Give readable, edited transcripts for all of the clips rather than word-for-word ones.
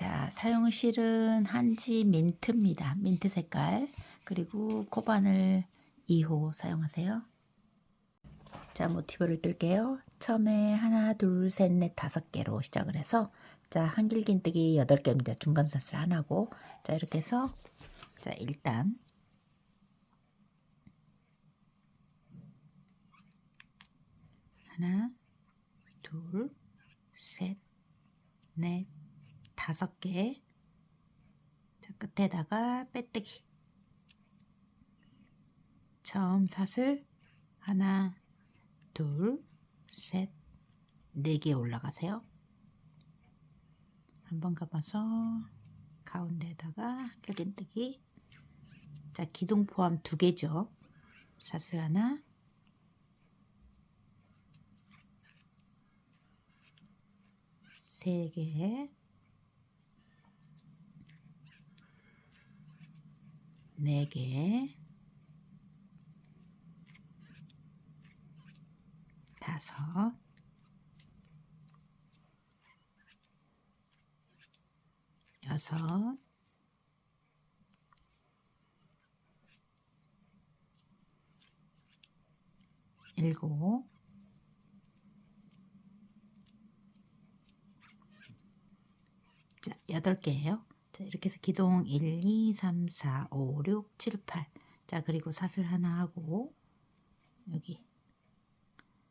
자, 사용실은 한지 민트입니다. 민트 색깔. 그리고 코바늘 2호 사용하세요. 자, 모티브를 뜰게요. 처음에 하나, 둘, 셋, 넷, 5개로 시작을 해서 자, 한길긴뜨기 8개입니다. 중간사슬 하나고 자, 이렇게 해서 자, 일단 하나, 둘, 셋, 넷, 5개. 자, 끝에다가 빼뜨기. 처음 사슬 하나, 둘, 셋, 4개 올라가세요. 한번 감아서 가운데에다가 한길긴뜨기. 자, 기둥 포함 2개죠. 사슬 하나, 세 개, 4개, 5, 6, 7, 자, 8개예요. 자, 이렇게 해서 기둥 1, 2, 3, 4, 5, 6, 7, 8. 자, 그리고 사슬 하나 하고 여기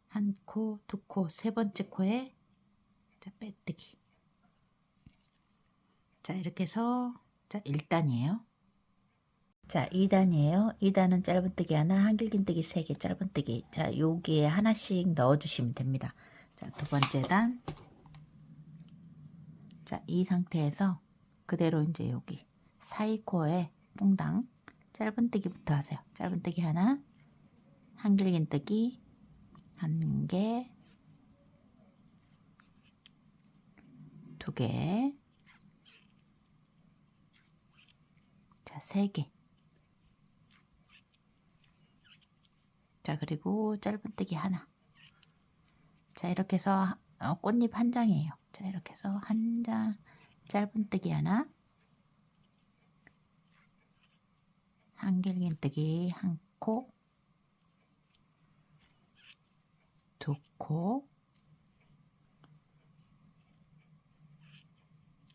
한 코, 2코, 3번째 코에 자, 빼뜨기. 자, 이렇게 해서 자, 1단이에요. 자, 2단이에요. 2단은 짧은뜨기 하나, 한길긴뜨기 3개, 짧은뜨기. 자, 여기에 하나씩 넣어주시면 됩니다. 자, 2번째 단. 자, 이 상태에서 그대로 이제 여기 사이코에 퐁당 짧은뜨기부터 하세요. 짧은뜨기 하나, 한길긴뜨기 1개, 2개, 자, 3개. 자, 그리고 짧은뜨기 하나. 자, 이렇게 해서 꽃잎 한 장이에요. 자, 이렇게 해서 한 장 짧은뜨기 하나, 한길긴뜨기 1코, 2코,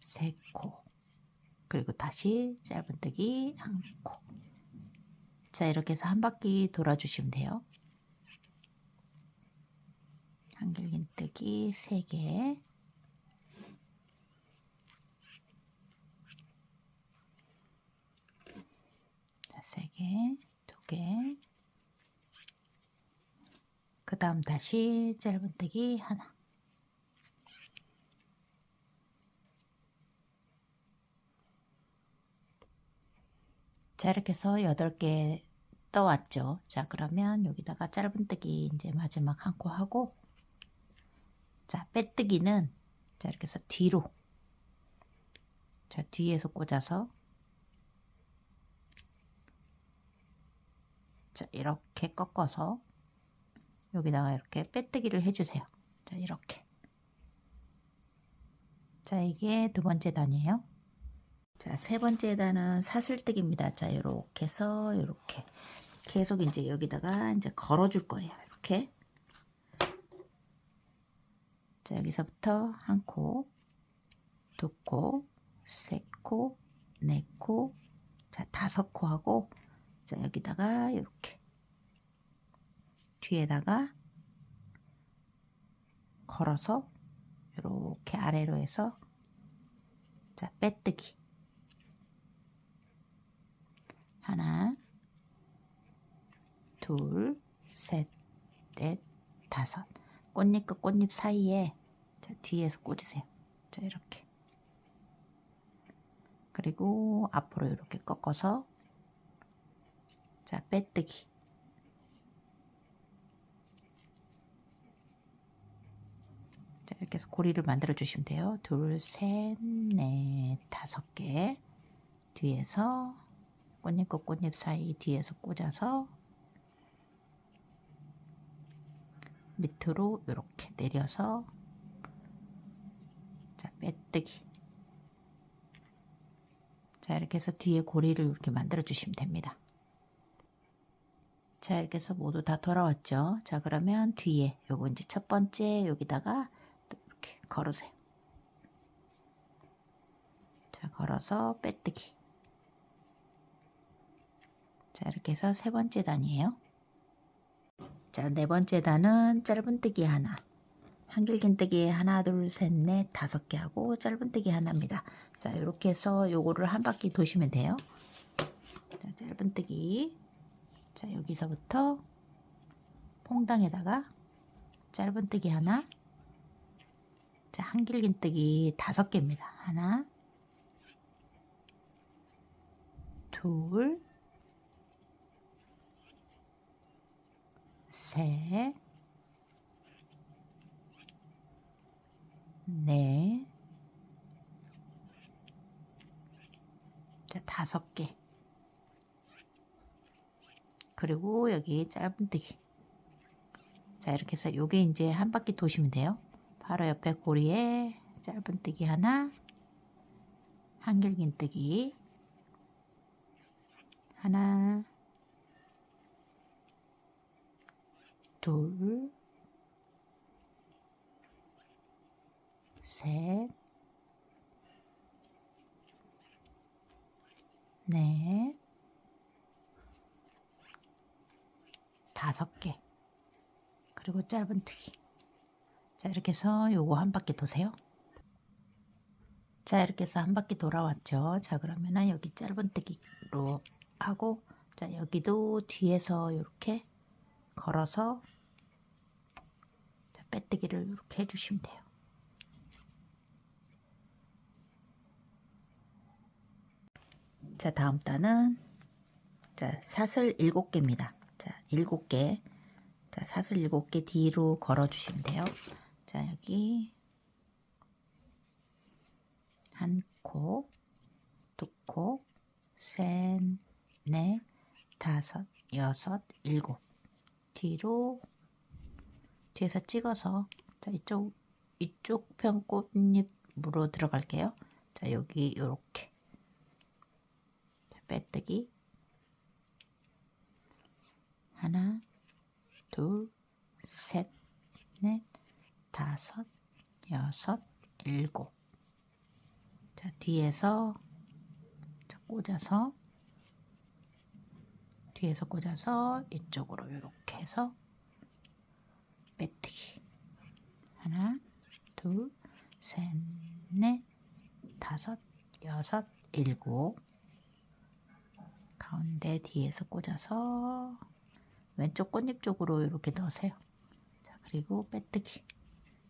3코, 그리고 다시 짧은뜨기 1코. 자, 이렇게 해서 한 바퀴 돌아주시면 돼요. 한길긴뜨기 3개, 자, 3개, 2개, 그 다음 다시 짧은뜨기 하나. 자, 이렇게 해서 8개 떠왔죠. 자, 그러면 여기다가 짧은뜨기 이제 마지막 1코 하고 자, 빼뜨기는 자, 이렇게 해서 뒤로 자, 뒤에서 꽂아서 자, 이렇게 꺾어서 여기다가 이렇게 빼뜨기를 해주세요. 자, 이렇게. 자, 이게 2번째 단이에요. 자, 3번째 단은 사슬뜨기입니다. 자, 이렇게 해서 이렇게 계속 이제 여기다가 이제 걸어줄 거예요. 이렇게. 자, 여기서부터 1코, 2코, 3코, 4코, 자, 5코 하고, 자, 여기다가 이렇게 뒤에다가 걸어서 이렇게 아래로 해서 자, 빼뜨기 하나, 둘, 셋, 넷, 5. 꽃잎과 꽃잎 사이에 자, 뒤에서 꽂으세요. 자, 이렇게. 그리고 앞으로 이렇게 꺾어서 자, 빼뜨기. 자, 이렇게 해서 고리를 만들어 주시면 돼요. 2, 셋, 넷, 5개. 뒤에서 꽃잎과 꽃잎 사이 뒤에서 꽂아서 밑으로 이렇게 내려서 자, 빼뜨기. 자, 이렇게 해서 뒤에 고리를 이렇게 만들어 주시면 됩니다. 자, 이렇게 해서 모두 다 돌아왔죠. 자, 그러면 뒤에 요거 이제 첫 번째 여기다가 또 이렇게 걸으세요. 자, 걸어서 빼뜨기. 자, 이렇게 해서 세 번째 단이에요. 자, 네 번째 단은 짧은뜨기 하나, 한길긴뜨기 하나, 둘, 셋, 넷, 다섯 개 하고 짧은뜨기 하나입니다. 자, 이렇게 해서 요거를 한 바퀴 도시면 돼요. 자, 짧은뜨기. 자, 여기서부터 퐁당에다가 짧은뜨기 하나. 자, 한길긴뜨기 다섯 개입니다. 하나, 둘, 셋, 넷, 자, 다섯 개. 그리고 여기 짧은뜨기. 자, 이렇게 해서 요게 이제 한 바퀴 도시면 돼요. 바로 옆에 고리에 짧은뜨기 하나, 한길긴뜨기 하나, 둘, 셋, 넷, 다섯 개. 그리고 짧은뜨기. 자, 이렇게 해서 요거 한 바퀴 도세요. 자, 이렇게 해서 한 바퀴 돌아왔죠. 자, 그러면은 여기 짧은뜨기로 하고, 자, 여기도 뒤에서 이렇게 걸어서 자, 빼뜨기를 이렇게 해주시면 돼요. 자, 다음 단은 자, 사슬 7개입니다. 자, 7개. 자, 사슬 7개 뒤로 걸어 주시면 돼요. 자, 여기 한 코, 두 코, 셋, 넷, 다섯, 여섯, 일곱. 뒤로 뒤에서 찍어서 자, 이쪽 편 꽃잎으로 들어갈게요. 자, 여기 요렇게. 자, 빼뜨기. 하나, 둘, 셋, 넷, 다섯, 여섯, 일곱. 자, 뒤에서 자, 꽂아서 이쪽으로 이렇게 해서 빼뜨기. 하나, 둘, 셋, 넷, 다섯, 여섯, 일곱. 가운데 뒤에서 꽂아서 왼쪽 꽃잎 쪽으로 이렇게 넣으세요. 자, 그리고 빼뜨기.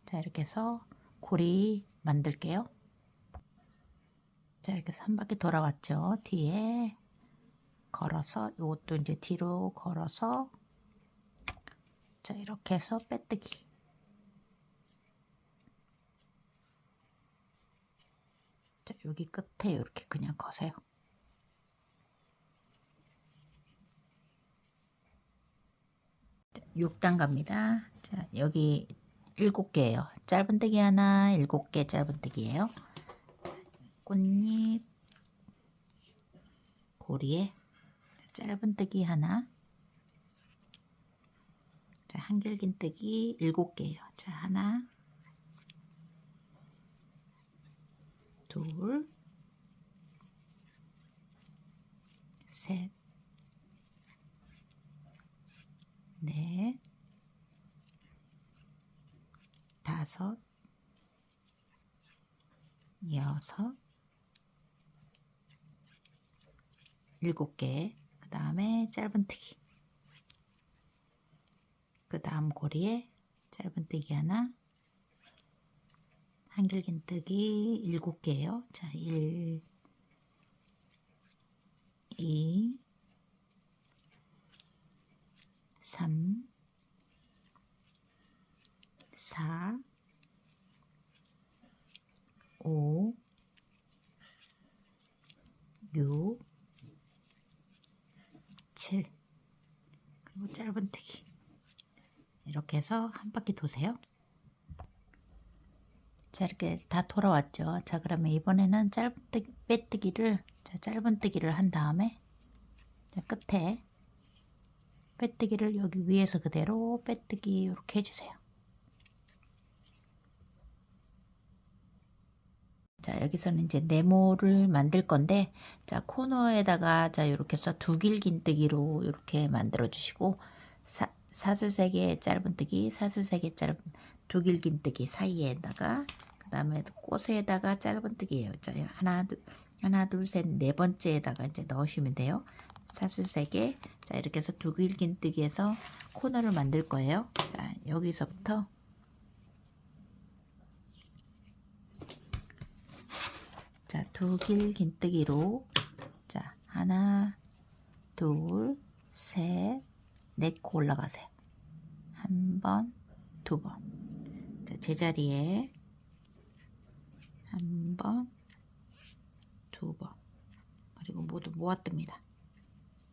자, 이렇게 해서 고리 만들게요. 자, 이렇게 해서 한 바퀴 돌아왔죠. 뒤에 걸어서 이것도 이제 뒤로 걸어서 자, 이렇게 해서 빼뜨기. 자, 여기 끝에 이렇게 그냥 거세요. 자, 6단 갑니다. 자, 여기 7개예요. 짧은뜨기 하나, 7개 짧은뜨기예요. 꽃잎 고리에 짧은뜨기 하나. 자, 한길긴뜨기 7개예요. 자, 하나, 둘, 셋, 넷, 다섯, 여섯, 7개. 그 다음에 짧은뜨기. 그 다음 고리에 짧은뜨기 하나, 한길긴뜨기 7개예요. 자, 1, 2, 3, 4, 5, 6, 7. 그리고 짧은뜨기. 이렇게 해서 한 바퀴 도세요. 자, 이렇게 다 돌아왔죠. 자, 그러면 이번에는 빼뜨기를, 자, 짧은 뜨기를 한 다음에, 자, 끝에 빼뜨기를 여기 위에서 그대로 빼뜨기 이렇게 해주세요. 자, 여기서는 이제 네모를 만들 건데, 자, 코너에다가, 자, 이렇게 해서 두 길긴뜨기로 이렇게 만들어 주시고, 사슬3개 짧은뜨기, 사슬3개 짧은 두 길긴뜨기 사이에다가, 그 다음에 꽃에다가 짧은뜨기예요. 자, 하나, 둘, 셋, 네 번째에다가 이제 넣으시면 돼요. 사슬3개, 자, 이렇게 해서 두 길긴뜨기에서 코너를 만들 거예요. 자, 여기서부터 자, 두 길긴뜨기로, 자, 하나, 둘, 셋, 넷 코 올라가세요. 한 번, 두 번. 자, 제자리에 한 번, 두 번. 그리고 모두 모아뜹니다.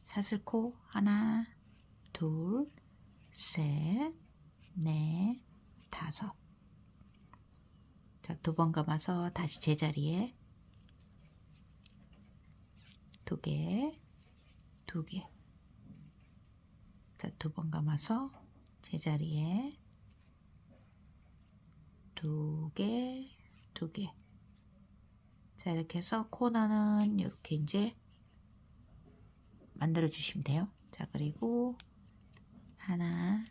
사슬코 하나, 둘, 셋, 넷, 다섯. 자, 두 번 감아서 다시 제자리에 두 개, 두 개. 자, 두 번 감아서 제자리에 두 개, 두 개. 자, 이렇게 해서 코너는 이렇게 이제 만들어 주시면 돼요. 자, 그리고 하나,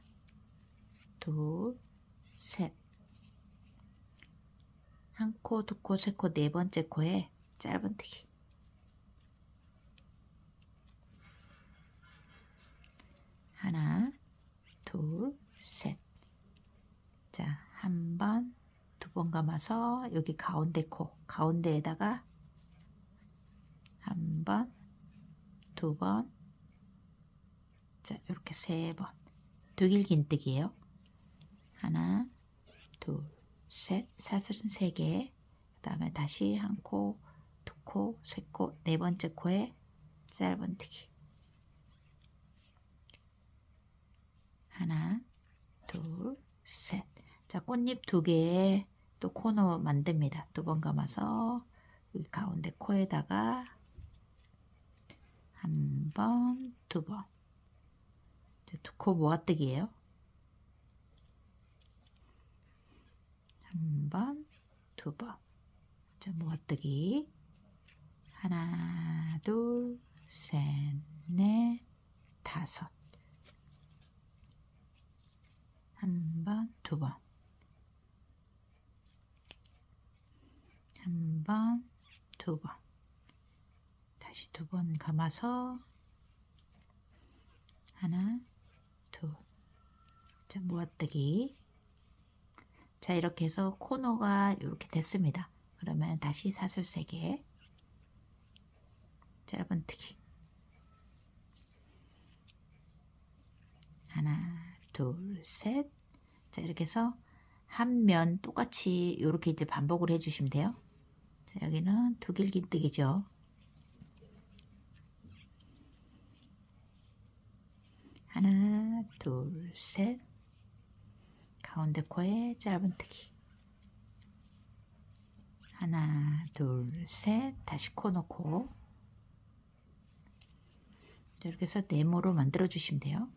둘, 셋. 한 코, 두 코, 세 코, 네 번째 코에 짧은뜨기. 하나, 둘, 셋. 자, 한 번, 두 번 감아서 여기 가운데 코, 가운데에다가 한 번, 두 번, 자, 이렇게 세 번. 두 길긴뜨기예요. 하나, 둘, 셋, 사슬은 세 개. 그 다음에 다시 한 코, 두 코, 세 코, 네 번째 코에 짧은뜨기. 하나, 둘, 셋. 자, 꽃잎 두 개에 또 코너 만듭니다. 두 번 감아서 여기 가운데 코에다가 한 번, 두 번. 두 코 모아뜨기예요. 한 번, 두 번. 자, 모아뜨기. 하나, 둘, 셋, 넷, 다섯. 한 번, 두 번. 한 번, 두 번. 다시 두 번 감아서 하나, 둘. 자, 모아뜨기. 자, 이렇게 해서 코너가 이렇게 됐습니다. 그러면 다시 사슬 3개, 짧은뜨기. 하나, 둘, 셋. 자, 이렇게 해서 한 면 똑같이 이렇게 이제 반복을 해주시면 돼요. 자, 여기는 두 길긴뜨기죠. 하나, 둘, 셋. 가운데 코에 짧은뜨기. 하나, 둘, 셋. 다시 코 놓고. 자, 이렇게 해서 네모로 만들어 주시면 돼요.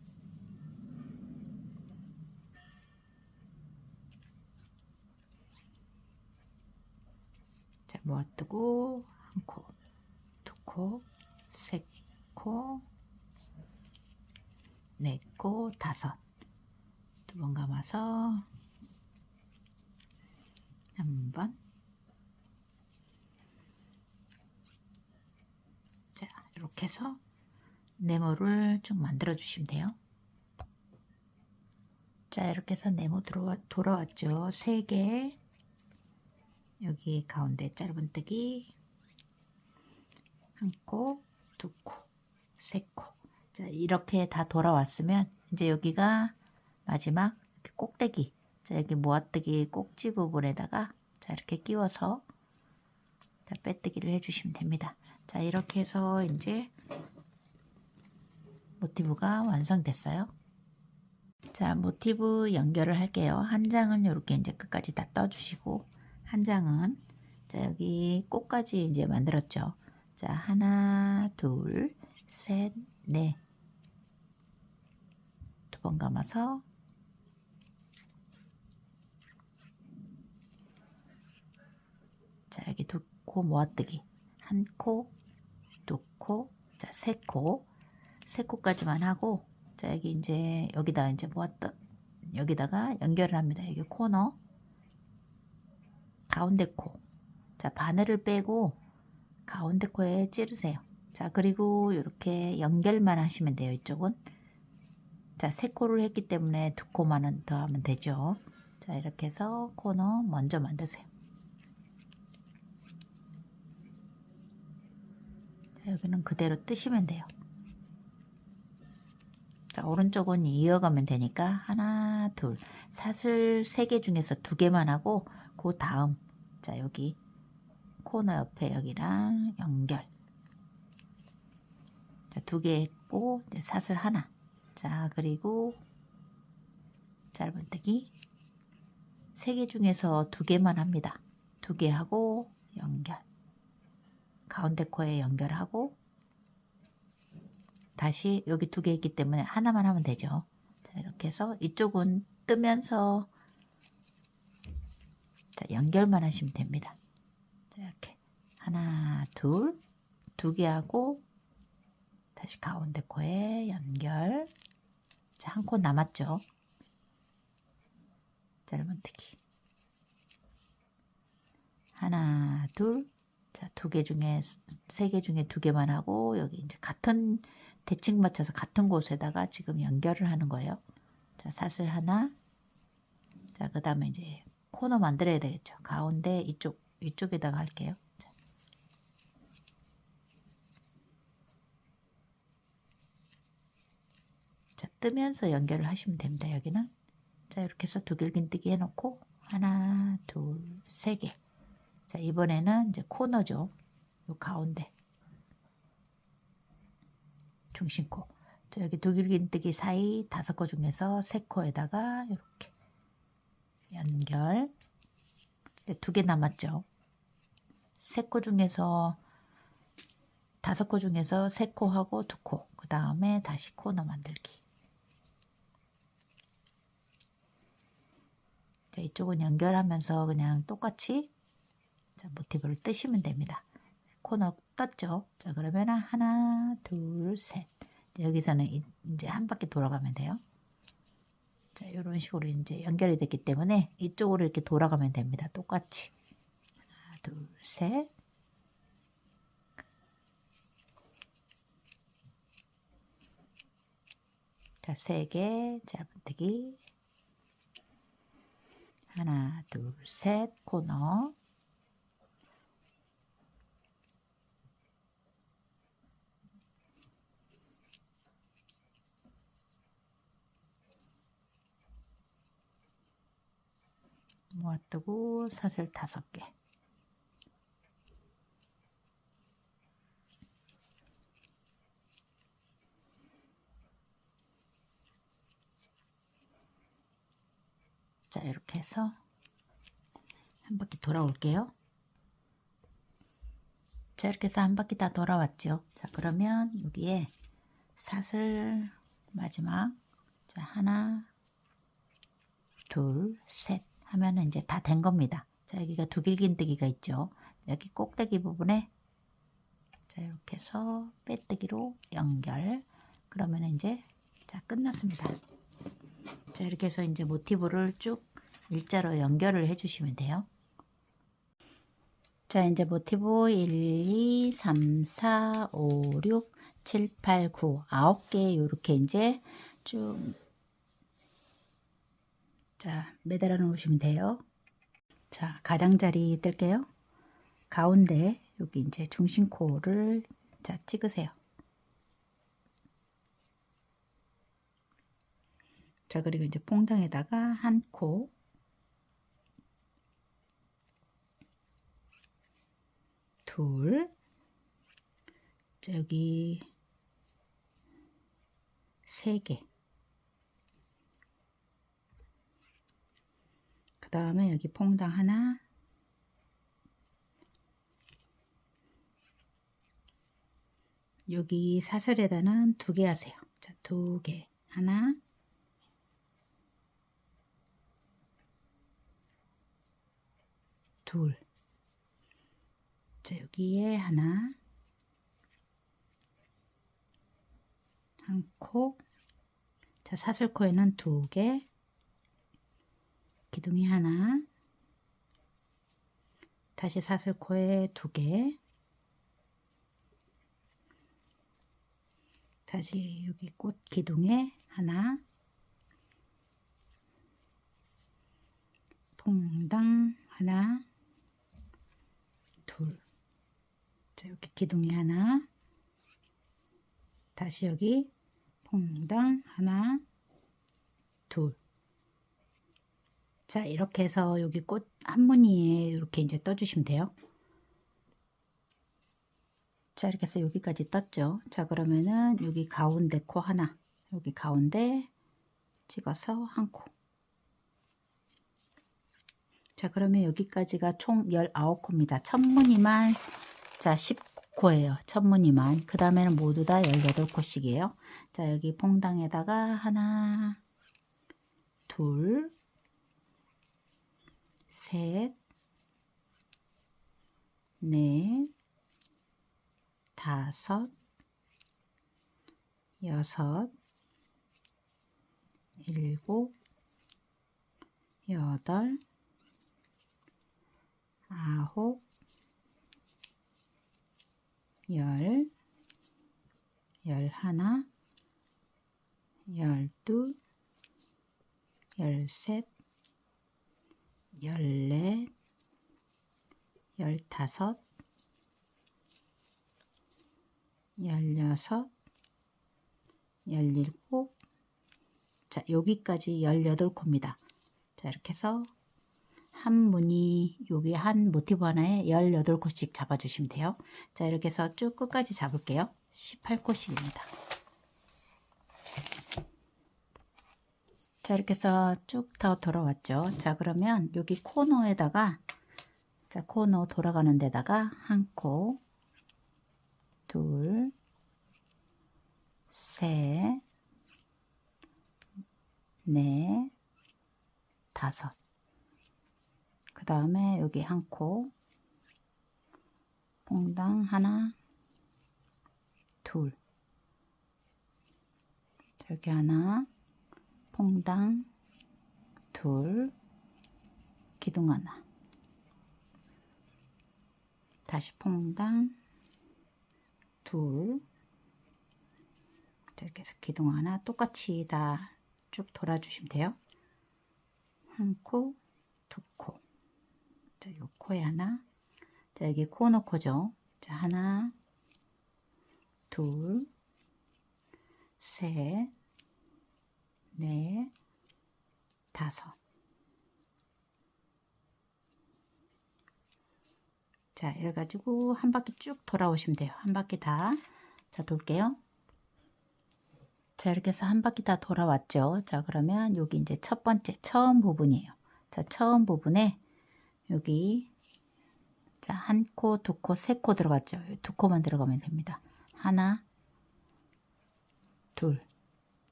자, 모아뜨고 한 코, 두 코, 세 코, 네 코, 다섯. 두 번 감아서 한 번. 자, 이렇게 해서 네모를 쭉 만들어 주시면 돼요. 자, 이렇게 해서 네모 돌아왔죠. 3개. 여기 가운데 짧은뜨기. 한 코, 두 코, 세 코. 자, 이렇게 다 돌아왔으면 이제 여기가 마지막 이렇게 꼭대기. 자, 여기 모아뜨기 꼭지 부분에다가 자, 이렇게 끼워서 자, 빼뜨기를 해주시면 됩니다. 자, 이렇게 해서 이제 모티브가 완성됐어요. 자, 모티브 연결을 할게요. 한 장은 이렇게 이제 끝까지 다 떠주시고, 한 장은 자 여기 꽃까지 이제 만들었죠. 자 하나 둘 셋 넷 두 번 감아서 자 여기 두 코 모아뜨기 한 코 두 코 자 세 코까지만 하고 자 여기 이제 여기다 이제 모았다 여기다가 연결을 합니다. 여기 코너 가운데 코 자 바늘을 빼고 가운데 코에 찌르세요. 자 그리고 이렇게 연결만 하시면 돼요. 이쪽은 자 3코를 했기 때문에 2코만은 더 하면 되죠. 자 이렇게 해서 코너 먼저 만드세요. 자, 여기는 그대로 뜨시면 돼요. 자 오른쪽은 이어가면 되니까 하나 둘 사슬 3개 중에서 2개만 하고 그 다음 자 여기 코너 옆에 여기랑 연결 자 2개 했고 이제 사슬 하나 자 그리고 짧은뜨기 3개 중에서 2개만 합니다. 2개 하고 연결 가운데 코에 연결하고 다시 여기 2개 있기 때문에 하나만 하면 되죠. 자 이렇게 해서 이쪽은 뜨면서 자 연결만 하시면 됩니다. 자 이렇게 하나 둘 2개 하고 다시 가운데 코에 연결 자 한 코 남았죠. 짧은뜨기 하나 둘 자 2개 중에 3개 중에 2개만 하고 여기 이제 같은 대칭 맞춰서 같은 곳에다가 지금 연결을 하는 거예요. 자 사슬 하나 자 그 다음에 이제 코너 만들어야 되겠죠. 가운데 이쪽에다가 할게요. 자 뜨면서 연결을 하시면 됩니다. 여기는 자 이렇게 해서 두길긴뜨기 해놓고 하나 둘 3개 자 이번에는 이제 코너죠. 요 가운데 중심코 자 여기 두길긴뜨기 사이 5코 중에서 3코에다가 이렇게 연결 2개 남았죠. 3코 중에서 5코 중에서 3코 하고 2코 그 다음에 다시 코너 만들기 자 이쪽은 연결하면서 그냥 똑같이 자 모티브를 뜨시면 됩니다. 코너 떴죠. 자 그러면 하나 둘 셋 여기서는 이제 한 바퀴 돌아가면 돼요. 자 이런 식으로 이제 연결이 됐기 때문에 이쪽으로 이렇게 돌아가면 됩니다. 똑같이 하나 둘 셋 자 3개 짧은뜨기 하나 둘 셋 코너 모아뜨고 사슬 5개 자 이렇게 해서 한 바퀴 돌아올게요. 자 이렇게 해서 한 바퀴 다 돌아왔죠. 자 그러면 여기에 사슬 마지막 자 하나 둘 셋 하면은 이제 다 된 겁니다. 자 여기가 두길긴뜨기가 있죠. 여기 꼭대기 부분에 자 이렇게 해서 빼뜨기로 연결 그러면 이제 자 끝났습니다. 자 이렇게 해서 이제 모티브를 쭉 일자로 연결을 해 주시면 돼요. 자 이제 모티브 1, 2, 3, 4, 5, 6, 7, 8, 9 9개 이렇게 이제 쭉 자 매달아 놓으시면 돼요. 자 가장자리 뜰게요. 가운데 여기 이제 중심코를 자 찍으세요. 자 그리고 이제 퐁당에다가 한 코 둘 자 여기 3개 그 다음에 여기 퐁당 하나 여기 사슬에다는 2개 하세요. 자, 2개. 하나, 둘. 자, 여기에 하나, 한 코. 자, 사슬코에는 2개, 기둥이 하나, 다시 사슬코에 2개, 다시 여기 꽃 기둥에 하나, 퐁당 하나, 둘. 자, 여기 기둥이 하나, 다시 여기 퐁당 하나, 둘. 자, 이렇게 해서 여기 꽃 한 무늬에 이렇게 이제 떠주시면 돼요. 자, 이렇게 해서 여기까지 떴죠. 자, 그러면은 여기 가운데 코 하나, 여기 가운데 찍어서 한 코. 자, 그러면 여기까지가 총 19코입니다. 첫 무늬만, 자, 19코예요. 첫 무늬만. 그 다음에는 모두 다 18코씩이에요. 자, 여기 퐁당에다가 하나, 둘, 셋, 넷, 다섯, 여섯, 일곱, 여덟, 아홉, 열, 열하나, 열둘, 열셋, 열넷, 열다섯, 열여섯, 열일곱. 자, 여기까지 18코입니다. 자, 이렇게 해서 한 무늬, 여기 한 모티브 하나에 18코씩 잡아주시면 돼요. 자, 이렇게 해서 쭉 끝까지 잡을게요. 18코씩입니다. 자, 이렇게 해서 쭉 다 돌아왔죠. 자, 그러면 여기 코너에다가, 자, 코너 돌아가는 데다가 한 코, 둘, 셋, 넷, 다섯. 그 다음에 여기 한 코, 퐁당 하나, 둘. 여기 하나, 퐁당, 둘, 기둥 하나. 다시 퐁당, 둘. 이렇게 해서 기둥 하나 똑같이 다 쭉 돌아주시면 돼요. 한 코, 두 코. 자, 요 코에 하나. 자, 여기 코너 코죠. 자, 하나, 둘, 셋, 넷, 다섯. 자, 이래가지고 한 바퀴 쭉 돌아오시면 돼요. 한 바퀴 다. 자, 돌게요. 자, 이렇게 해서 한 바퀴 다 돌아왔죠. 자, 그러면 여기 이제 첫 번째, 처음 부분이에요. 자, 처음 부분에 여기, 자, 한 코, 두 코, 세 코 들어갔죠. 두 코만 들어가면 됩니다. 하나, 둘.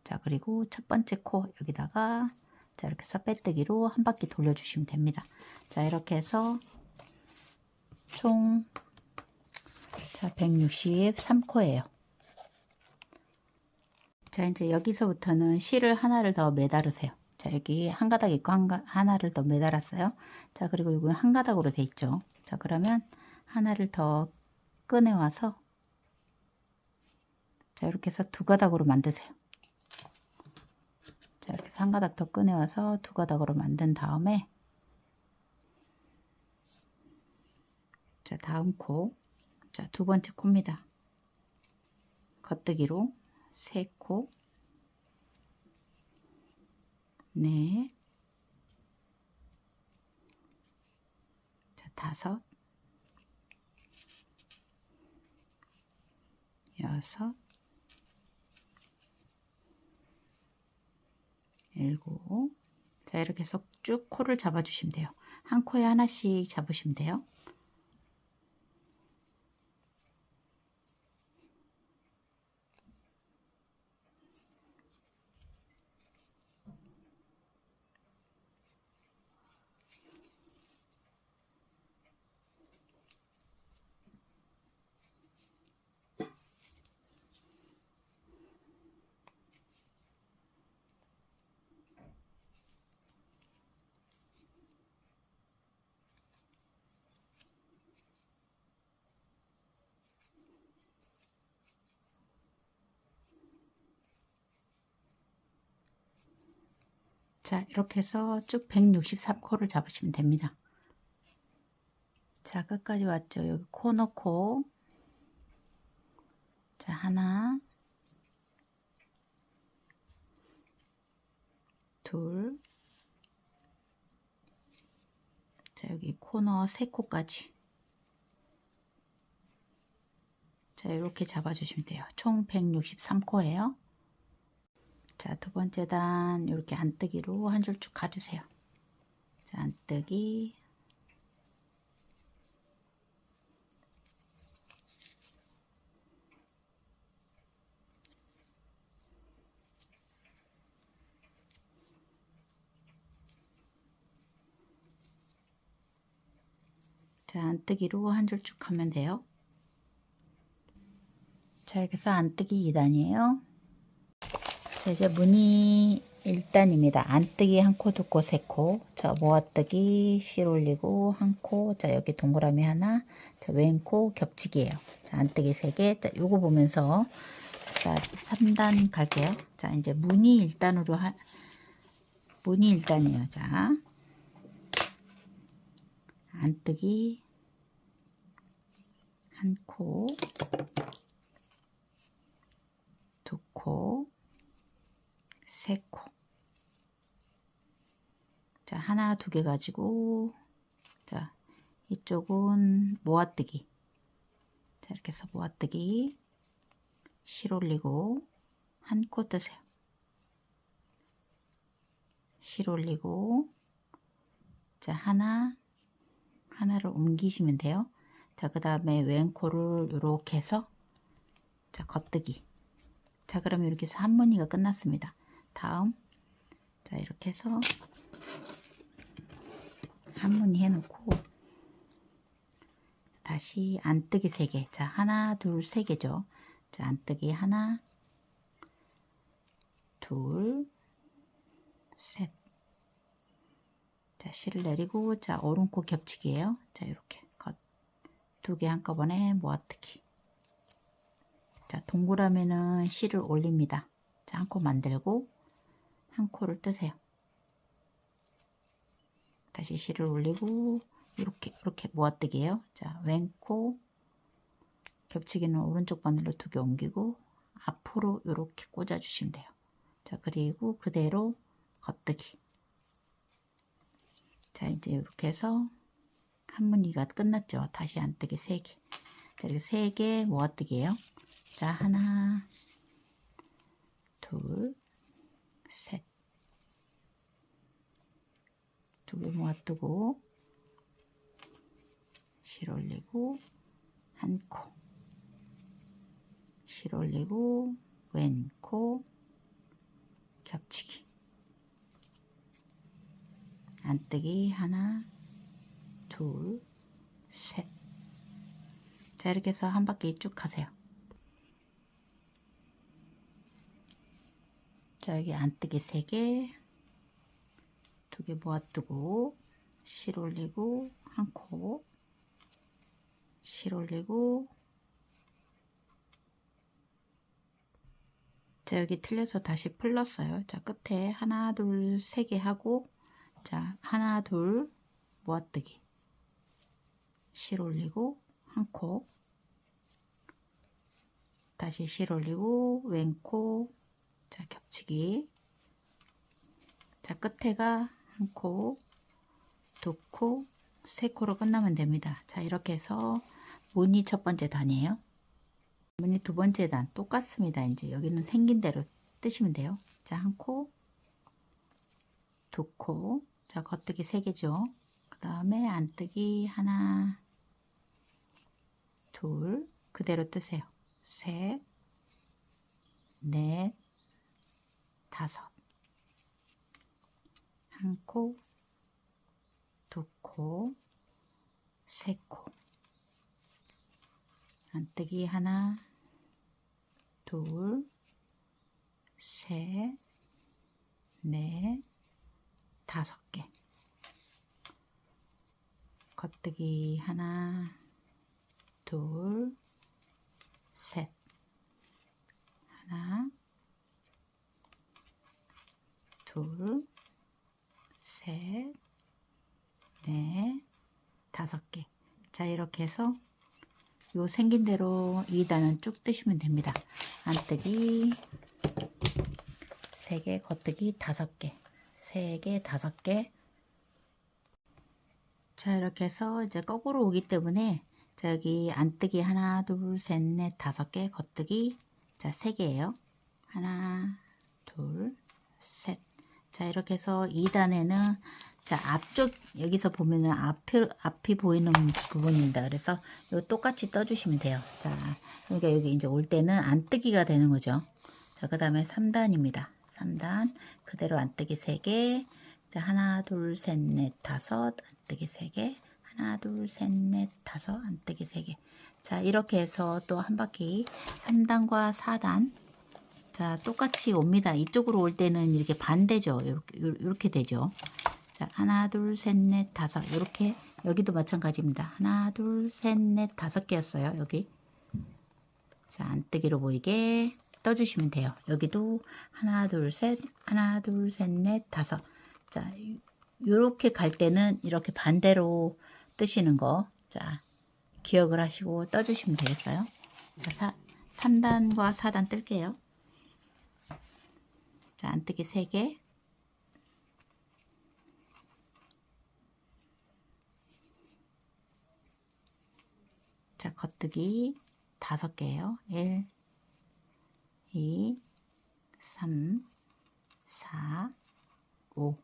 자, 그리고 첫 번째 코 여기다가, 자, 이렇게 해서 빼뜨기로 한 바퀴 돌려주시면 됩니다. 자, 이렇게 해서 총, 자, 163코예요. 자, 이제 여기서부터는 실을 하나를 더 매달으세요. 자, 여기 한 가닥 있고 하나를 더 매달았어요. 자, 그리고 여기 한 가닥으로 돼 있죠. 자, 그러면 하나를 더 꺼내와서, 자, 이렇게 해서 두 가닥으로 만드세요. 자, 이렇게 해서 한 가닥 더 꺼내와서 두 가닥으로 만든 다음에, 자, 다음 코, 자, 두 번째 코입니다. 겉뜨기로 세 코, 넷, 자, 다섯, 여섯, 일곱. 자, 이렇게 해서 쭉 코를 잡아주시면 돼요. 한 코에 하나씩 잡으시면 돼요. 자, 이렇게 해서 쭉 163코를 잡으시면 됩니다. 자, 끝까지 왔죠. 여기 코 넣고, 자, 하나, 둘, 자, 여기 코너 3코까지. 자, 이렇게 잡아주시면 돼요. 총 163코예요. 자, 두 번째 단 이렇게 안뜨기로 한 줄 쭉 가주세요. 자, 안뜨기, 자, 안뜨기로 한 줄 쭉 하면 돼요. 자, 이렇게 해서 안뜨기 2단이에요. 자, 이제 무늬 1단입니다. 안뜨기 1코, 2코, 3코. 자, 모아뜨기, 실 올리고 1코. 자, 여기 동그라미 하나. 자, 왼코 겹치기예요. 자, 안뜨기 3개. 자, 요거 보면서 자, 3단 갈게요. 자, 이제 무늬 1단으로 무늬 1단이에요. 자, 안뜨기 1코, 2코, 3코. 자, 하나, 2개 가지고, 자, 이쪽은 모아뜨기. 자, 이렇게 해서 모아뜨기, 실 올리고, 1코 뜨세요. 실 올리고, 자, 하나를 옮기시면 돼요. 자, 그 다음에 왼코를 이렇게 해서, 자, 겉뜨기. 자, 그러면 이렇게 해서 한 무늬가 끝났습니다. 다음, 자, 이렇게 해서 한 무늬 해놓고 다시 안뜨기 3개. 자, 하나, 둘, 3개죠. 자, 안뜨기 하나, 둘, 셋. 자, 실을 내리고, 자, 오른코 겹치기예요. 자, 이렇게 겉 2개 한꺼번에 모아뜨기. 자, 동그라미는 실을 올립니다. 자, 한 코 만들고 한 코를 뜨세요. 다시 실을 올리고 이렇게 모아뜨기예요. 자, 왼코 겹치기는 오른쪽 바늘로 2개 옮기고 앞으로 이렇게 꽂아 주시면 돼요. 자, 그리고 그대로 겉뜨기. 자, 이제 이렇게 해서 한 무늬가 끝났죠. 다시 안뜨기 3개. 자, 이렇게 3개 모아뜨기예요. 자, 하나, 둘, 셋. 2개 모아뜨고 실 올리고 1코, 실 올리고 왼코 겹치기. 안뜨기 하나, 둘, 셋. 자, 이렇게 해서 한 바퀴 쭉 가세요. 자, 여기 안뜨기 3개, 2개 모아뜨고 실 올리고 1코, 실 올리고. 자, 여기 틀려서 다시 풀렀어요. 자, 끝에 하나, 둘, 3개 하고, 자, 하나, 둘, 모아뜨기, 실 올리고 1코, 다시 실 올리고 왼코, 자, 겹치기. 자, 끝에가 1코, 2코, 3코로 끝나면 됩니다. 자, 이렇게 해서 무늬 첫 번째 단이에요. 무늬 두 번째 단 똑같습니다. 이제 여기는 생긴 대로 뜨시면 돼요. 자, 1코, 2코. 자, 겉뜨기 3개죠. 그 다음에 안뜨기 하나, 둘, 그대로 뜨세요. 셋, 넷, 다섯. 1코, 2코, 3코. 안뜨기 하나, 둘, 셋, 넷, 5개. 겉뜨기 하나, 둘, 셋. 하나, 둘, 셋, 넷, 5개. 자, 이렇게 해서 요 생긴 대로 2단은 쭉 뜨시면 됩니다. 안뜨기 3개, 겉뜨기 5개, 3개, 5개. 자, 이렇게 해서 이제 거꾸로 오기 때문에 자, 여기 안뜨기 하나, 둘, 셋, 넷, 5개, 겉뜨기 자, 3개예요. 하나, 둘, 셋. 자, 이렇게 해서 2단에는 자, 앞쪽 여기서 보면은 앞이 보이는 부분입니다. 그래서 요 똑같이 떠주시면 돼요. 자, 그러니까 여기 이제 올 때는 안뜨기가 되는 거죠. 자, 그 다음에 3단입니다. 3단 그대로 안뜨기 3개. 자, 하나, 둘, 셋, 넷, 5 안뜨기 3개. 하나, 둘, 셋, 넷, 5 안뜨기 3개. 자, 이렇게 해서 또 한 바퀴 3단과 4단 자, 똑같이 옵니다. 이쪽으로 올 때는 이렇게 반대죠. 이렇게 되죠. 자, 하나, 둘, 셋, 넷, 5. 이렇게 여기도 마찬가지입니다. 하나, 둘, 셋, 넷, 5개였어요. 여기. 자, 안뜨기로 보이게 떠주시면 돼요. 여기도 하나, 둘, 셋, 하나, 둘, 셋, 넷, 5. 자, 요렇게 갈 때는 이렇게 반대로 뜨시는 거. 자, 기억을 하시고 떠주시면 되겠어요. 자, 3단과 4단 뜰게요. 자, 안뜨기 3개. 자, 겉뜨기 5개예요. 1, 2, 3, 4, 5.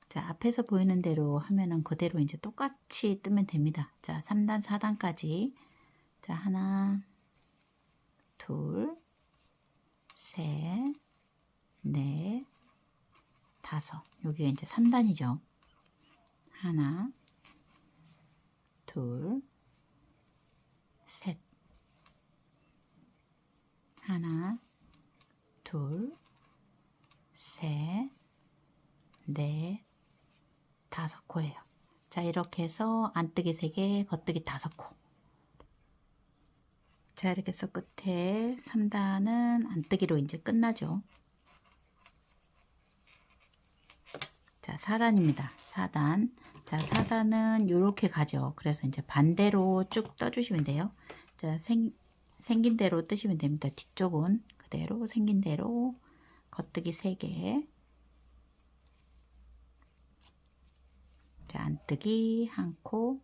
자, 앞에서 보이는 대로 하면은 그대로 이제 똑같이 뜨면 됩니다. 자, 3단, 4단까지. 자, 하나, 둘, 셋, 넷, 5. 여기가 이제 3단이죠. 하나, 둘, 셋. 하나, 둘, 셋, 넷, 5코예요. 자, 이렇게 해서 안뜨기 3개, 겉뜨기 5코. 자, 이렇게 해서 끝에 3단은 안뜨기로 이제 끝나죠. 자, 4단입니다. 4단. 자, 4단은 이렇게 가죠. 그래서 이제 반대로 쭉 떠주시면 돼요. 자, 생긴 대로 뜨시면 됩니다. 뒤쪽은 그대로 생긴 대로 겉뜨기 3개. 자, 안뜨기 1코,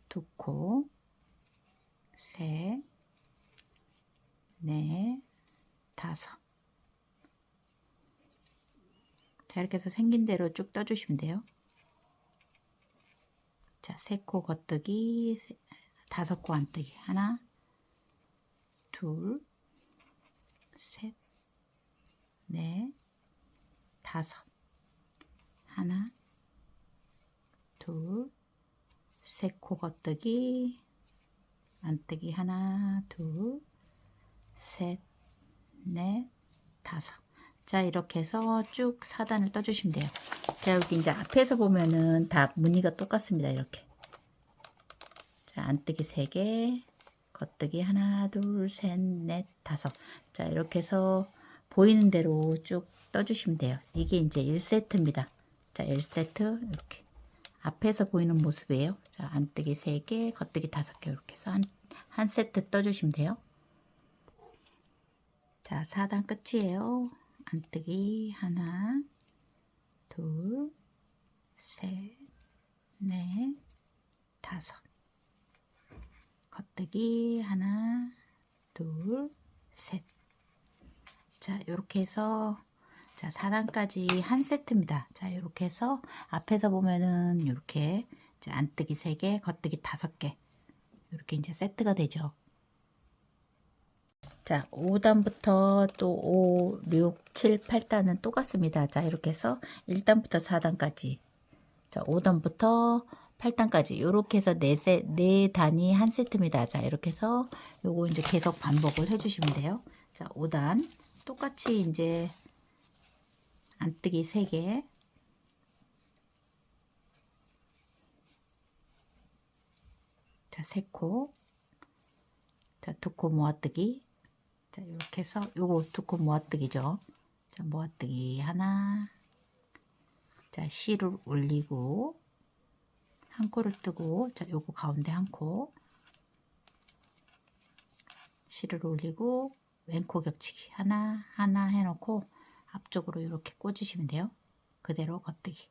2코, 셋, 넷, 5. 자, 이렇게 해서 생긴 대로 쭉 떠주시면 돼요. 자, 3코 겉뜨기, 5코 안뜨기. 하나, 둘, 셋, 넷, 5. 하나, 둘, 3코 겉뜨기, 안뜨기. 하나, 둘, 셋, 넷, 5. 자, 이렇게 해서 쭉 4단을 떠주시면 돼요. 자, 여기 이제 앞에서 보면은 다 무늬가 똑같습니다. 이렇게. 자, 안뜨기 3개, 겉뜨기 하나, 둘, 셋, 넷, 5. 자, 이렇게 해서 보이는 대로 쭉 떠주시면 돼요. 이게 이제 1세트입니다. 자, 1세트 이렇게. 앞에서 보이는 모습이에요. 자, 안뜨기 3개, 겉뜨기 5개 이렇게 해서 한 세트 떠주시면 돼요. 자, 4단 끝이에요. 안뜨기 하나, 둘, 셋, 넷, 5. 겉뜨기 하나, 둘, 셋. 자, 이렇게 해서 자, 4단까지 한 세트입니다. 자, 이렇게 해서 앞에서 보면은 이렇게 안뜨기 3개, 겉뜨기 5개. 이렇게 이제 세트가 되죠. 자, 5단부터 또 5, 6, 7, 8단은 똑같습니다. 자, 이렇게 해서 1단부터 4단까지. 자, 5단부터 8단까지. 이렇게 해서 4단이 한 세트입니다. 자, 이렇게 해서 요거 이제 계속 반복을 해주시면 돼요. 자, 5단. 똑같이 이제 안뜨기 3개. 자, 3코. 자, 2코 모아뜨기. 자, 이렇게 해서 요거 2코 모아뜨기죠. 자, 모아뜨기 하나, 자, 실을 올리고 한 코를 뜨고, 자, 요거 가운데 한 코, 실을 올리고 왼코 겹치기 하나 하나 해놓고 앞쪽으로 이렇게 꽂으시면 돼요. 그대로 겉뜨기.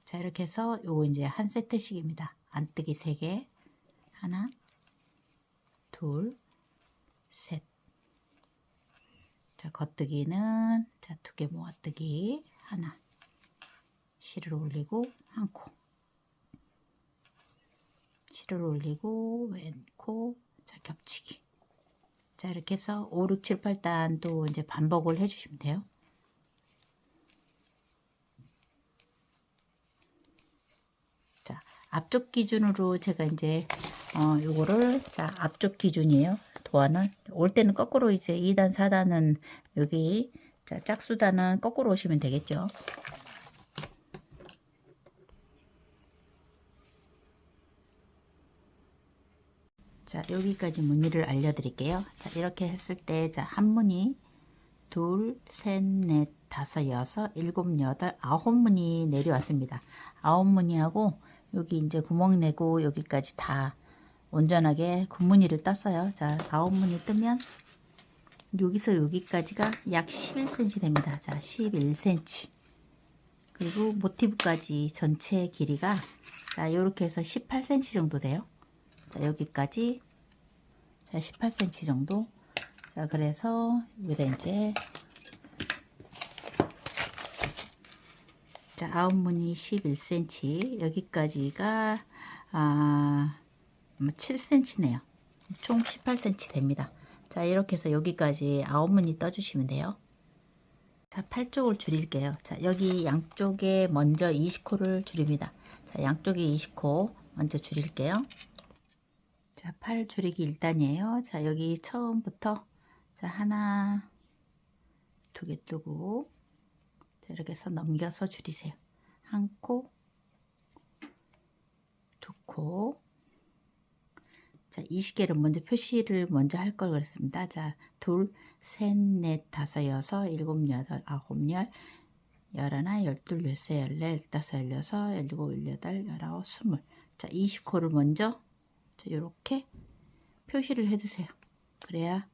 자, 이렇게 해서 요거 이제 한 세트씩입니다. 안뜨기 3개, 하나, 둘, 셋. 자, 겉뜨기는 자, 2개 모아뜨기 하나, 실을 올리고 한 코, 실을 올리고 왼코, 자, 겹치기. 자, 이렇게 해서 5, 6, 7, 8단 또 이제 반복을 해주시면 돼요. 자, 앞쪽 기준으로 제가 이제 요거를, 자, 앞쪽 기준이에요. 도안을 올 때는 거꾸로 이제 2단 4단은 여기, 자, 짝수단은 거꾸로 오시면 되겠죠. 자, 여기까지 무늬를 알려드릴게요. 자, 이렇게 했을 때, 자, 한 무늬, 둘, 셋, 넷, 다섯, 여섯, 일곱, 여덟, 9무늬 내려왔습니다. 9무늬하고 여기 이제 구멍 내고 여기까지 다 온전하게 굿무늬를 땄어요. 자, 9무늬 뜨면 여기서 여기까지가 약 11cm 됩니다. 자, 11cm. 그리고 모티브까지 전체 길이가, 자, 요렇게 해서 18cm 정도 돼요. 자, 여기까지, 자, 18cm 정도. 자, 그래서 여기다 이제, 자, 9무늬 11cm, 여기까지가 7cm네요. 총 18cm 됩니다. 자, 이렇게 해서 여기까지 9무늬 떠주시면 돼요. 자, 팔 쪽을 줄일게요. 자, 여기 양쪽에 먼저 20코를 줄입니다. 자, 양쪽에 20코 먼저 줄일게요. 자, 팔 줄이기 1단이에요. 자, 여기 처음부터, 자, 하나, 2개 뜨고, 자, 이렇게 해서 넘겨서 줄이세요. 한 코, 2코. 자, 20개를 먼저 표시를 먼저 할 걸 그랬습니다. 자, 둘, 셋, 넷, 다섯, 여섯, 일곱, 여덟, 아홉, 열, 열하나, 열둘, 열세, 열네, 열다섯, 열여섯, 열일곱, 열여덟, 열아홉, 스물. 자, 20코를 먼저, 자, 요렇게 표시를 해두세요. 그래야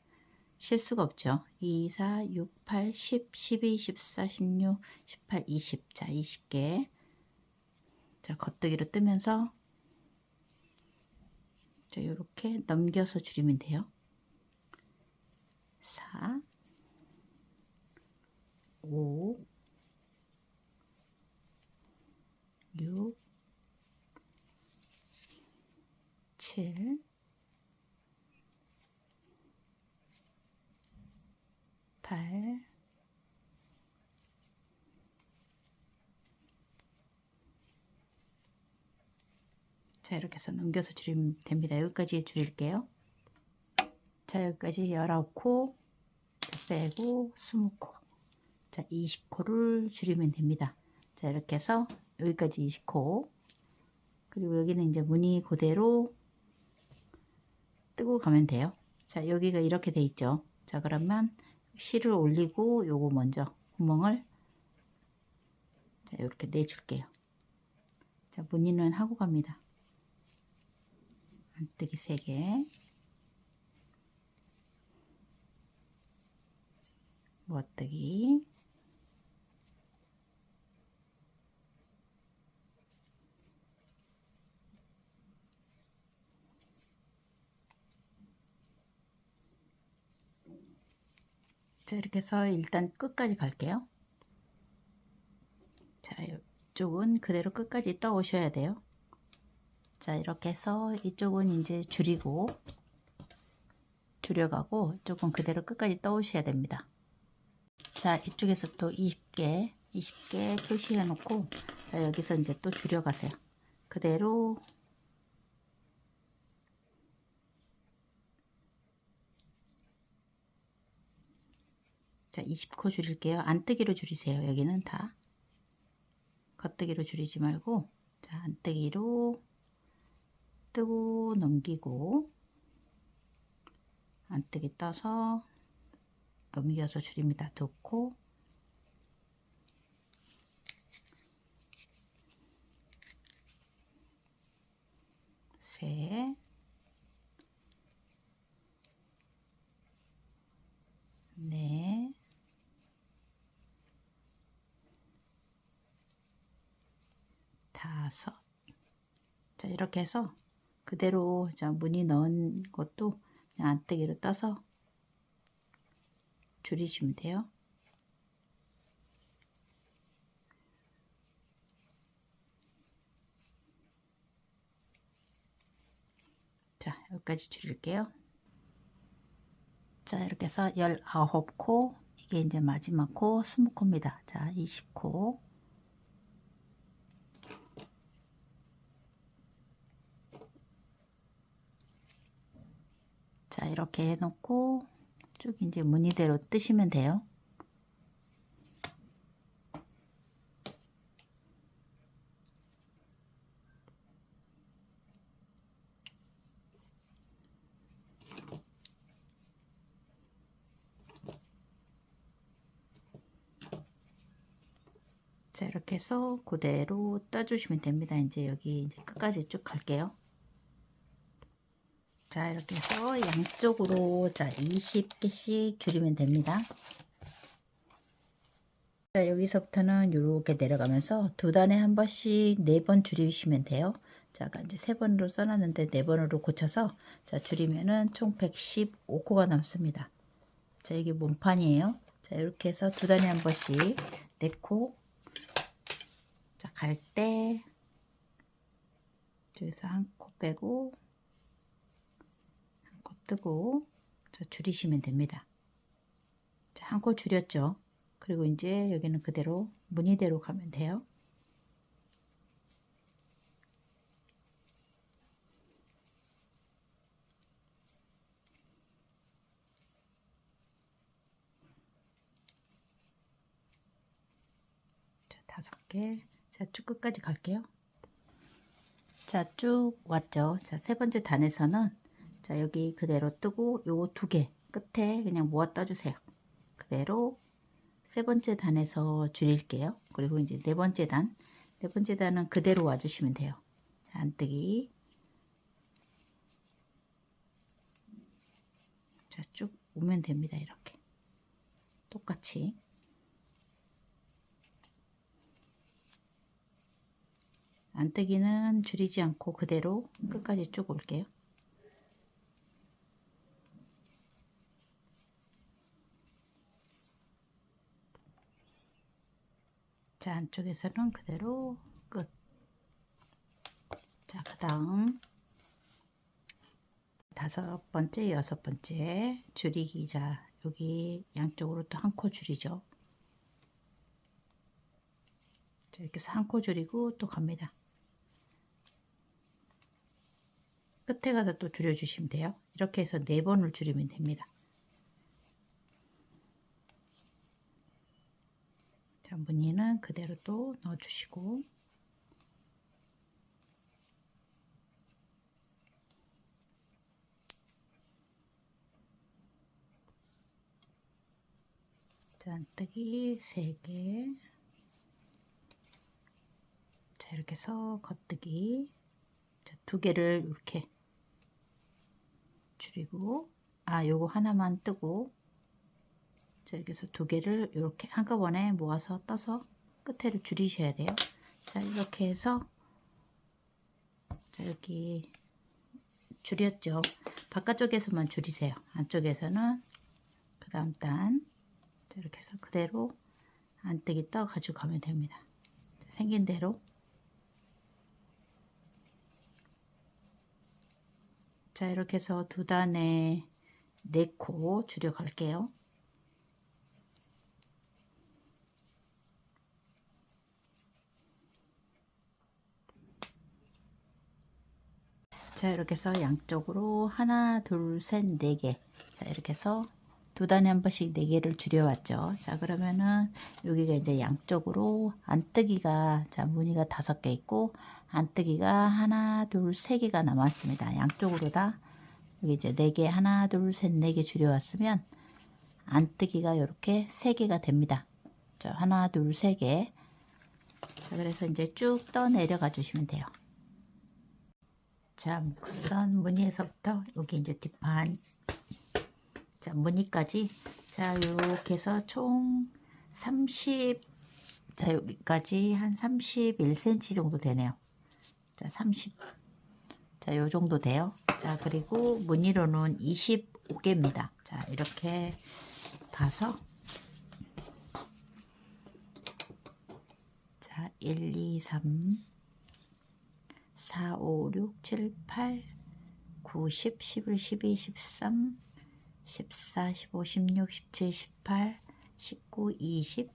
실수가 없죠. 2, 4, 6, 8, 10, 12, 14, 16, 18, 20. 자, 20개. 자, 겉뜨기로 뜨면서, 자, 요렇게 넘겨서 줄이면 돼요. 4, 5, 6, 7, 8, '자, 이렇게 해서 넘겨서 줄이면 됩니다. 여기까지 줄일게요. 자, 여기까지 19코 빼고 20코. 자, 20코를 줄이면 됩니다. 자, 이렇게 해서 여기까지 20코. 그리고 여기는 이제 무늬 그대로 뜨고 가면 돼요. 자, 여기가 이렇게 돼 있죠. 자, 그러면 실을 올리고 요거 먼저 구멍을, 자, 이렇게 내줄게요. 자, 무늬는 하고 갑니다. 안뜨기 3개, 모아뜨기, 자, 이렇게 해서 일단 끝까지 갈게요. 자, 이쪽은 그대로 끝까지 떠 오셔야 돼요. 자, 이렇게 해서 이쪽은 이제 줄이고 줄여가고 이쪽은 그대로 끝까지 떠 오셔야 됩니다. 자, 이쪽에서 또 20개 표시해 놓고, 자, 여기서 이제 또 줄여가세요. 그대로, 자, 20코 줄일게요. 안뜨기로 줄이세요. 여기는 다 겉뜨기로 줄이지 말고, 자, 안뜨기로 뜨고 넘기고, 안뜨기 떠서 넘겨서 줄입니다. 2코, 셋, 넷, 다섯. 자, 이렇게 해서 그대로 자, 무늬 넣은 것도 그냥 안뜨기로 떠서 줄이시면 돼요. 자, 여기까지 줄일게요. 자, 이렇게 해서 19코, 이게 이제 마지막 코 20코입니다. 자, 20코. 자, 이렇게 해놓고 쭉 이제 무늬대로 뜨시면 돼요. 자, 이렇게 해서 그대로 떠주시면 됩니다. 이제 여기 이제 끝까지 쭉 갈게요. 자, 이렇게 해서 양쪽으로 자 20개씩 줄이면 됩니다. 자, 여기서부터는 이렇게 내려가면서 두 단에 한 번씩 4번 줄이시면 돼요. 자, 아까 이제 3번으로 써놨는데 4번으로 고쳐서 자 줄이면은 총 115코가 남습니다. 자, 여기 몸판이에요. 자, 이렇게 해서 두 단에 한 번씩 4코. 자, 갈 때 여기서 한 코 빼고 한 코 뜨고 자 줄이시면 됩니다. 자, 한 코 줄였죠. 그리고 이제 여기는 그대로 무늬대로 가면 돼요. 자, 5개. 자, 쭉 끝까지 갈게요. 자, 쭉 왔죠. 자, 세 번째 단에서는 자, 여기 그대로 뜨고 요 2개 끝에 그냥 모아 떠주세요. 그대로 세 번째 단에서 줄일게요. 그리고 이제 네 번째 단은 그대로 와주시면 돼요. 자, 안뜨기. 자, 쭉 오면 됩니다. 이렇게 똑같이. 안뜨기는 줄이지 않고 그대로 끝까지 쭉 올게요. 자, 안쪽에서는 그대로 끝. 자, 그 다음 5번째, 6번째 줄이기. 자, 여기 양쪽으로 또 한 코 줄이죠. 자, 이렇게 해서 한 코 줄이고 또 갑니다. 끝에 가서 또 줄여주시면 돼요. 이렇게 해서 4번을 줄이면 됩니다. 자, 무늬는 그대로 또 넣어주시고 자, 안뜨기 3개. 자, 이렇게 해서 겉뜨기. 자, 2개를 이렇게 줄이고 요거 하나만 뜨고 자, 여기서 2개를 이렇게 한꺼번에 모아서 떠서 끝에를 줄이셔야 돼요. 자, 이렇게 해서 자, 여기 줄였죠. 바깥쪽에서만 줄이세요. 안쪽에서는 그 다음 단 자, 이렇게 해서 그대로 안뜨기 떠 가지고 가면 됩니다. 자, 생긴 대로. 자, 이렇게 해서 두 단에 4코 줄여 갈게요. 자, 이렇게 해서 양쪽으로 하나, 둘, 셋, 4개. 자, 이렇게 해서 두 단에 한 번씩 4개를 줄여왔죠. 자, 그러면은 여기가 이제 양쪽으로 안뜨기가 자, 무늬가 5개 있고 안뜨기가 하나, 둘, 3개가 남았습니다. 양쪽으로 다 여기 이제 4개, 하나, 둘, 셋, 4개 줄여왔으면 안뜨기가 이렇게 3개가 됩니다. 자, 하나, 둘, 3개. 자, 그래서 이제 쭉 떠 내려가 주시면 돼요. 자, 목선 무늬에서부터 여기 이제 뒷판, 자, 무늬까지, 자, 이렇게 해서 총 30, 자, 여기까지 한 31cm 정도 되네요. 자, 30, 자, 요 정도 돼요. 자, 그리고 무늬로는 25개입니다. 자, 이렇게 봐서, 자, 1, 2, 3, 4, 5, 6, 7, 8, 9, 10, 11, 12, 13, 14, 15, 16, 17, 18, 19, 20,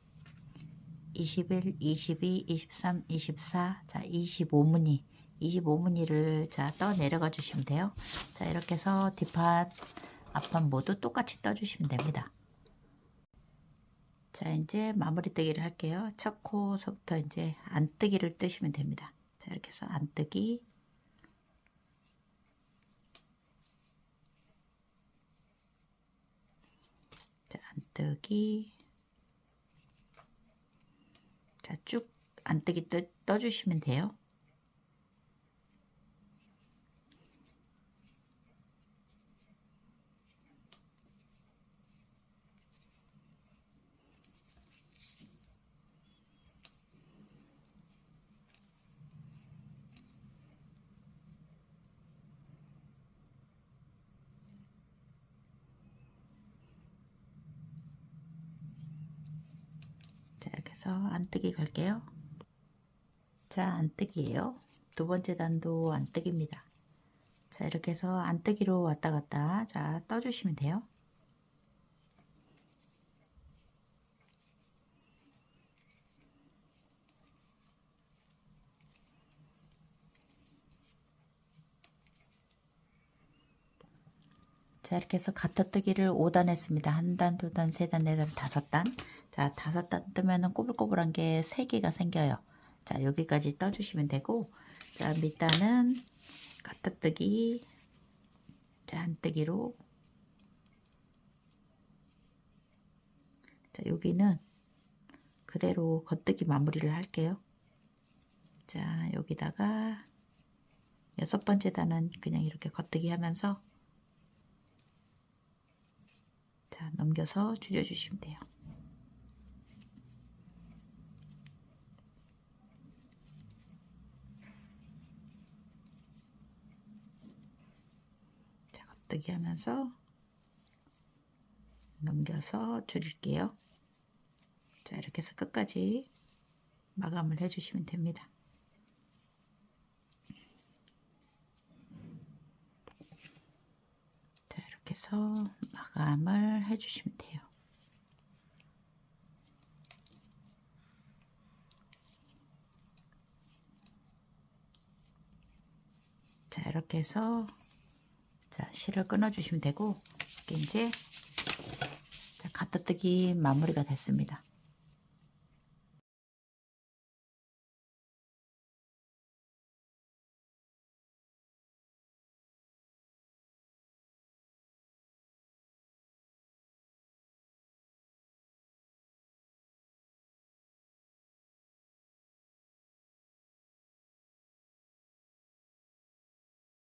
21, 22, 23, 24, 자, 25무늬. 25무늬를 자, 떠 내려가 주시면 돼요. 자, 이렇게 해서 뒷판, 앞판 모두 똑같이 떠 주시면 됩니다. 자, 이제 마무리 뜨기를 할게요. 첫 코서부터 이제 안뜨기를 뜨시면 됩니다. 자, 이렇게 해서 안뜨기, 자, 안뜨기, 자, 쭉 안뜨기 떠주시면 돼요. 자, 이렇게 해서 안뜨기 갈게요. 자, 안뜨기예요. 두 번째 단도 안뜨기입니다. 자, 이렇게 해서 안뜨기로 왔다 갔다, 자, 떠주시면 돼요. 자, 이렇게 해서 가타뜨기를 5단 했습니다. 한 단, 두 단, 세 단, 네 단, 다섯 단. 자, 다섯 단 뜨면은 꼬불꼬불한 게 3개가 생겨요. 자, 여기까지 떠주시면 되고, 자, 밑단은 가타뜨기, 자, 안뜨기로, 자, 여기는 그대로 겉뜨기 마무리를 할게요. 자, 여기다가 6번째 단은 그냥 이렇게 겉뜨기 하면서, 자, 넘겨서 줄여주시면 돼요. 자, 겉뜨기 하면서 넘겨서 줄일게요. 자, 이렇게 해서 끝까지 마감을 해주시면 됩니다. 자, 이렇게 해서 마감을 해주시면 돼요. 자, 이렇게 해서 자, 실을 끊어 주시면 되고, 이렇게 이제 자, 가타뜨기 마무리가 됐습니다.